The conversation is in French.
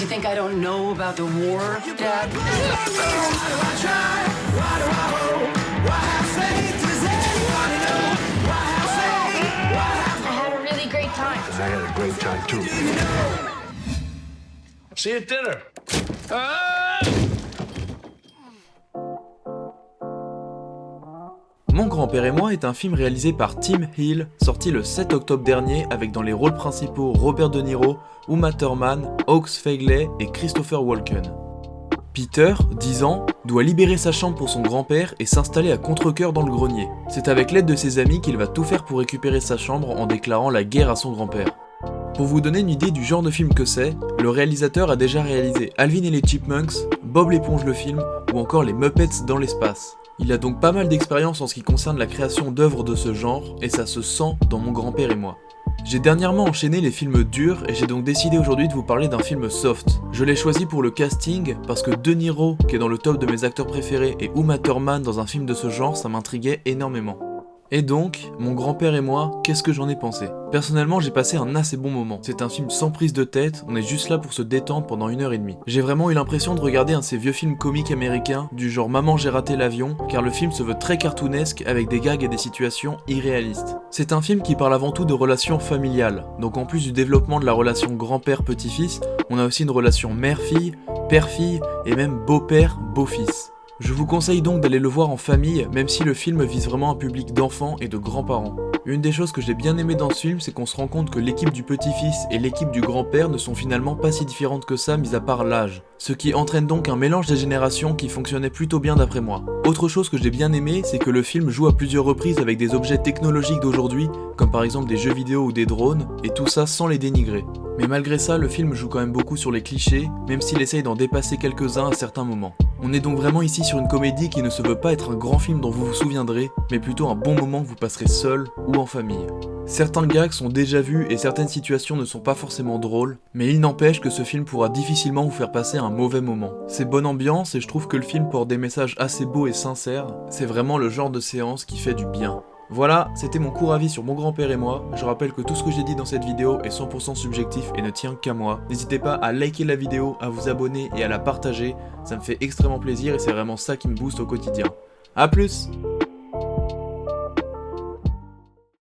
You think I don't know about the war, Dad? I had a really great time. I had a great time too. See you at dinner. Mon grand-père et moi est un film réalisé par Tim Hill, sorti le 7 octobre dernier avec dans les rôles principaux Robert De Niro, Uma Thurman, Hawks Fagley et Christopher Walken. Peter, 10 ans, doit libérer sa chambre pour son grand-père et s'installer à contre-cœur dans le grenier. C'est avec l'aide de ses amis qu'il va tout faire pour récupérer sa chambre en déclarant la guerre à son grand-père. Pour vous donner une idée du genre de film que c'est, le réalisateur a déjà réalisé Alvin et les Chipmunks, Bob l'éponge le film ou encore les Muppets dans l'espace. Il a donc pas mal d'expérience en ce qui concerne la création d'œuvres de ce genre et ça se sent dans Mon grand-père et moi. J'ai dernièrement enchaîné les films durs et j'ai donc décidé aujourd'hui de vous parler d'un film soft. Je l'ai choisi pour le casting parce que De Niro, qui est dans le top de mes acteurs préférés, et Uma Thurman dans un film de ce genre, ça m'intriguait énormément. Et donc, Mon grand-père et moi, qu'est-ce que j'en ai pensé? Personnellement, j'ai passé un assez bon moment. C'est un film sans prise de tête, on est juste là pour se détendre pendant 1h30. J'ai vraiment eu l'impression de regarder un de ces vieux films comiques américains, du genre Maman j'ai raté l'avion, car le film se veut très cartoonesque avec des gags et des situations irréalistes. C'est un film qui parle avant tout de relations familiales, donc en plus du développement de la relation grand-père-petit-fils, on a aussi une relation mère-fille, père-fille et même beau-père-beau-fils. Je vous conseille donc d'aller le voir en famille, même si le film vise vraiment un public d'enfants et de grands-parents. Une des choses que j'ai bien aimé dans ce film, c'est qu'on se rend compte que l'équipe du petit-fils et l'équipe du grand-père ne sont finalement pas si différentes que ça, mis à part l'âge. Ce qui entraîne donc un mélange des générations qui fonctionnait plutôt bien d'après moi. Autre chose que j'ai bien aimé, c'est que le film joue à plusieurs reprises avec des objets technologiques d'aujourd'hui, comme par exemple des jeux vidéo ou des drones, et tout ça sans les dénigrer. Mais malgré ça, le film joue quand même beaucoup sur les clichés, même s'il essaye d'en dépasser quelques-uns à certains moments. On est donc vraiment ici sur une comédie qui ne se veut pas être un grand film dont vous vous souviendrez, mais plutôt un bon moment que vous passerez seul ou en famille. Certains gags sont déjà vus et certaines situations ne sont pas forcément drôles, mais il n'empêche que ce film pourra difficilement vous faire passer un mauvais moment. C'est bonne ambiance et je trouve que le film porte des messages assez beaux et sincères, c'est vraiment le genre de séance qui fait du bien. Voilà, c'était mon court avis sur Mon grand-père et moi. Je rappelle que tout ce que j'ai dit dans cette vidéo est 100% subjectif et ne tient qu'à moi. N'hésitez pas à liker la vidéo, à vous abonner et à la partager, ça me fait extrêmement plaisir et c'est vraiment ça qui me booste au quotidien. A plus!